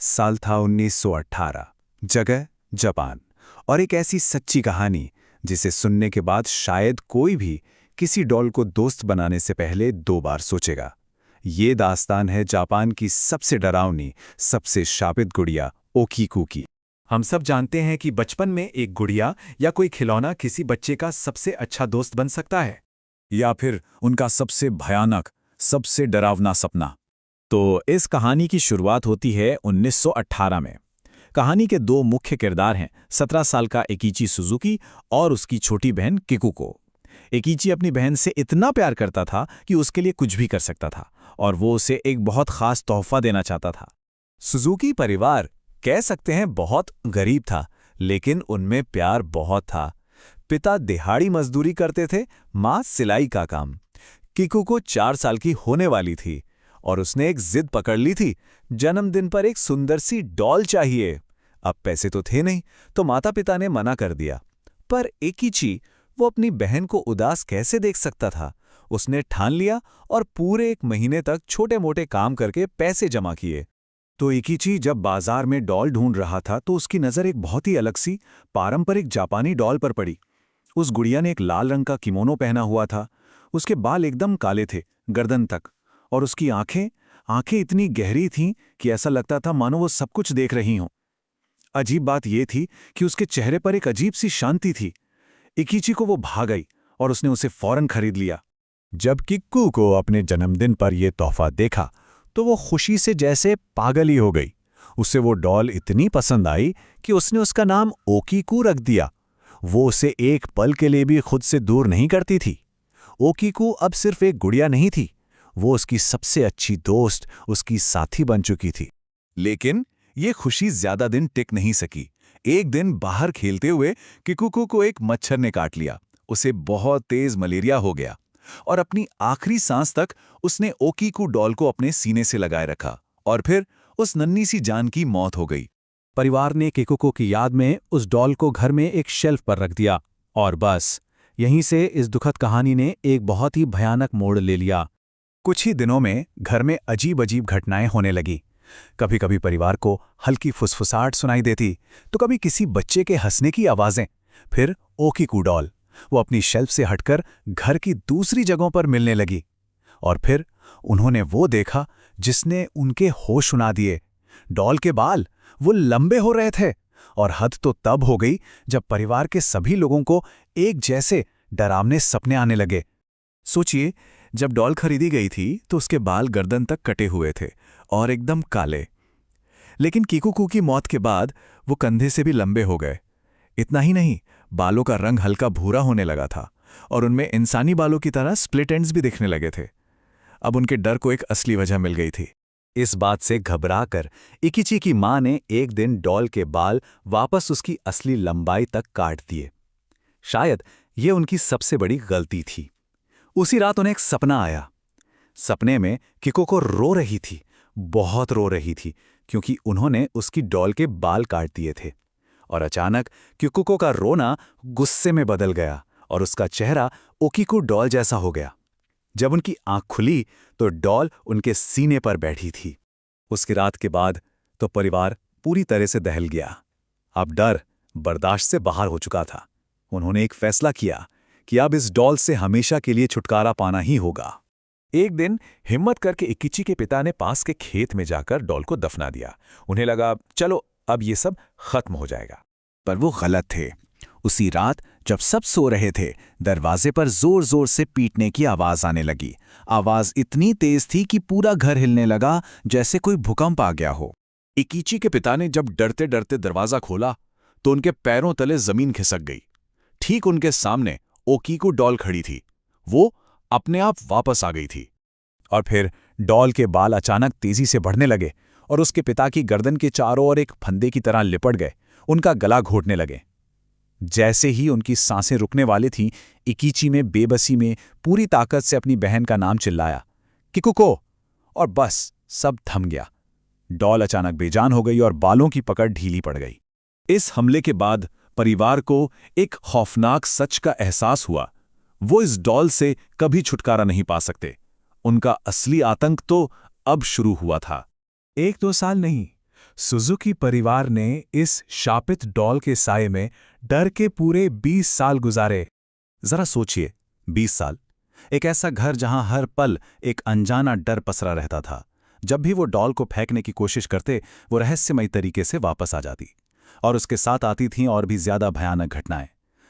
साल था 1918। जगह जापान। और एक ऐसी सच्ची कहानी जिसे सुनने के बाद शायद कोई भी किसी डॉल को दोस्त बनाने से पहले 2 बार सोचेगा। ये दास्तान है जापान की सबसे डरावनी, सबसे शापित गुड़िया ओकीकू की। हम सब जानते हैं कि बचपन में एक गुड़िया या कोई खिलौना किसी बच्चे का सबसे अच्छा दोस्त बन सकता है, या फिर उनका सबसे भयानक, सबसे डरावना सपना। तो इस कहानी की शुरुआत होती है 1918 में। कहानी के 2 मुख्य किरदार हैं, 17 साल का एकीची सुजुकी और उसकी छोटी बहन किकुको। एकीची अपनी बहन से इतना प्यार करता था कि उसके लिए कुछ भी कर सकता था, और वो उसे एक बहुत खास तोहफा देना चाहता था। सुजुकी परिवार कह सकते हैं बहुत गरीब था, लेकिन उनमें प्यार बहुत था। पिता दिहाड़ी मजदूरी करते थे, माँ सिलाई का काम। किकुको 4 साल की होने वाली थी और उसने एक जिद पकड़ ली थी, जन्मदिन पर एक सुंदर सी डॉल चाहिए। अब पैसे तो थे नहीं, तो माता पिता ने मना कर दिया। पर एकीची, वो अपनी बहन को उदास कैसे देख सकता था। उसने ठान लिया और पूरे 1 महीने तक छोटे मोटे काम करके पैसे जमा किए। तो एकीची जब बाजार में डॉल ढूंढ रहा था तो उसकी नज़र एक बहुत ही अलग सी पारंपरिक जापानी डॉल पर पड़ी। उस गुड़िया ने एक लाल रंग का किमोनो पहना हुआ था। उसके बाल एकदम काले थे, गर्दन तक, और उसकी आंखें आंखें इतनी गहरी थीं कि ऐसा लगता था मानो वो सब कुछ देख रही हों। अजीब बात यह थी कि उसके चेहरे पर एक अजीब सी शांति थी। इकीची को वो भा गई और उसने उसे फौरन खरीद लिया। जब किक्कू को अपने जन्मदिन पर यह तोहफा देखा तो वो खुशी से जैसे पागल ही हो गई। उसे वो डॉल इतनी पसंद आई कि उसने उसका नाम ओकीकू रख दिया। वो उसे एक पल के लिए भी खुद से दूर नहीं करती थी। ओकीकू अब सिर्फ एक गुड़िया नहीं थी, वो उसकी सबसे अच्छी दोस्त, उसकी साथी बन चुकी थी। लेकिन ये खुशी ज्यादा दिन टिक नहीं सकी। एक दिन बाहर खेलते हुए किकुको को एक मच्छर ने काट लिया। उसे बहुत तेज मलेरिया हो गया और अपनी आखिरी सांस तक उसने ओकीकू डॉल को अपने सीने से लगाए रखा, और फिर उस नन्ही सी जान की मौत हो गई। परिवार ने किकुको की याद में उस डॉल को घर में एक शेल्फ पर रख दिया, और बस यहीं से इस दुखद कहानी ने एक बहुत ही भयानक मोड़ ले लिया। कुछ ही दिनों में घर में अजीब अजीब घटनाएं होने लगी। कभी कभी परिवार को हल्की फुसफुसाहट सुनाई देती, तो कभी किसी बच्चे के हंसने की आवाजें। फिर ओकीकू डॉल, वो अपनी शेल्फ से हटकर घर की दूसरी जगहों पर मिलने लगी। और फिर उन्होंने वो देखा जिसने उनके होश उड़ा दिए। डॉल के बाल वो लंबे हो रहे थे, और हद तो तब हो गई जब परिवार के सभी लोगों को एक जैसे डरावने सपने आने लगे। सोचिए, जब डॉल खरीदी गई थी तो उसके बाल गर्दन तक कटे हुए थे और एकदम काले। लेकिन किकुको की मौत के बाद वो कंधे से भी लंबे हो गए। इतना ही नहीं, बालों का रंग हल्का भूरा होने लगा था और उनमें इंसानी बालों की तरह स्प्लिट एंड्स भी दिखने लगे थे। अब उनके डर को एक असली वजह मिल गई थी। इस बात से घबराकर इकिची की मां ने एक दिन डॉल के बाल वापस उसकी असली लंबाई तक काट दिए। शायद ये उनकी सबसे बड़ी गलती थी। उसी रात उन्हें एक सपना आया। सपने में किकुको रो रही थी, बहुत रो रही थी, क्योंकि उन्होंने उसकी डॉल के बाल काट दिए थे। और अचानक किकुको का रोना गुस्से में बदल गया और उसका चेहरा ओकीकू डॉल जैसा हो गया। जब उनकी आंख खुली तो डॉल उनके सीने पर बैठी थी। उसकी रात के बाद तो परिवार पूरी तरह से दहल गया। अब डर बर्दाश्त से बाहर हो चुका था। उन्होंने एक फैसला किया कि अब इस डॉल से हमेशा के लिए छुटकारा पाना ही होगा। एक दिन हिम्मत करके इकिची के पिता ने पास के खेत में जाकर डॉल को दफना दिया। उन्हें लगा चलो अब ये सब खत्म हो जाएगा। पर वो गलत थे। उसी रात जब सब सो रहे थे, दरवाजे पर जोर जोर से पीटने की आवाज आने लगी। आवाज इतनी तेज थी कि पूरा घर हिलने लगा, जैसे कोई भूकंप आ गया हो। इकिची के पिता ने जब डरते डरते दरवाजा खोला तो उनके पैरों तले जमीन खिसक गई। ठीक उनके सामने ओकीकू डॉल खड़ी थी। वो अपने आप वापस आ गई थी। और फिर डॉल के बाल अचानक तेजी से बढ़ने लगे और उसके पिता की गर्दन के चारों ओर एक फंदे की तरह लिपट गए। उनका गला घोटने लगे। जैसे ही उनकी सांसें रुकने वाली थीं, इकीची में बेबसी में पूरी ताकत से अपनी बहन का नाम चिल्लाया, किकुको, और बस सब थम गया। डॉल अचानक बेजान हो गई और बालों की पकड़ ढीली पड़ गई। इस हमले के बाद परिवार को एक खौफनाक सच का एहसास हुआ। वो इस डॉल से कभी छुटकारा नहीं पा सकते। उनका असली आतंक तो अब शुरू हुआ था। 1-2 साल नहीं, सुजुकी परिवार ने इस शापित डॉल के साये में डर के पूरे 20 साल गुजारे। जरा सोचिए, 20 साल, एक ऐसा घर जहां हर पल एक अनजाना डर पसरा रहता था। जब भी वो डॉल को फेंकने की कोशिश करते, वो रहस्यमयी तरीके से वापस आ जाती, और उसके साथ आती थीं और भी ज्यादा भयानक घटनाएं।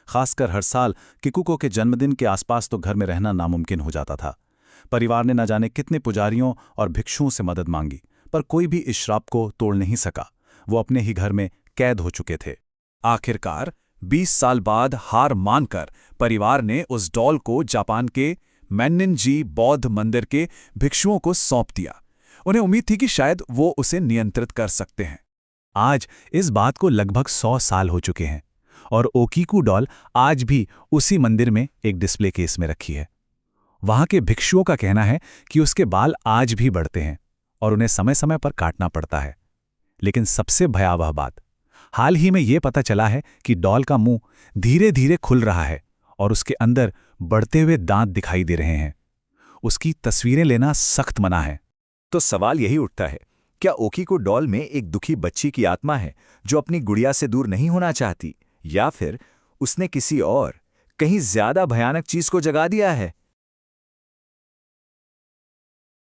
खासकर हर साल किकुको के जन्मदिन के आसपास तो घर में रहना नामुमकिन हो जाता था। परिवार ने न जाने कितने पुजारियों और भिक्षुओं से मदद मांगी, पर कोई भी इस श्राप को तोड़ नहीं सका। वो अपने ही घर में कैद हो चुके थे। आखिरकार 20 साल बाद हार मानकर परिवार ने उस डॉल को जापान के मैन्निन-जी बौद्ध मंदिर के भिक्षुओं को सौंप दिया। उन्हें उम्मीद थी कि शायद वो उसे नियंत्रित कर सकते हैं। आज इस बात को लगभग 100 साल हो चुके हैं और ओकीकू डॉल आज भी उसी मंदिर में एक डिस्प्ले केस में रखी है। वहां के भिक्षुओं का कहना है कि उसके बाल आज भी बढ़ते हैं और उन्हें समय समय पर काटना पड़ता है। लेकिन सबसे भयावह बात, हाल ही में ये पता चला है कि डॉल का मुंह धीरे धीरे खुल रहा है और उसके अंदर बढ़ते हुए दांत दिखाई दे रहे हैं। उसकी तस्वीरें लेना सख्त मना है। तो सवाल यही उठता है, क्या ओकीकू डॉल में एक दुखी बच्ची की आत्मा है जो अपनी गुड़िया से दूर नहीं होना चाहती, या फिर उसने किसी और, कहीं ज्यादा भयानक चीज को जगा दिया है?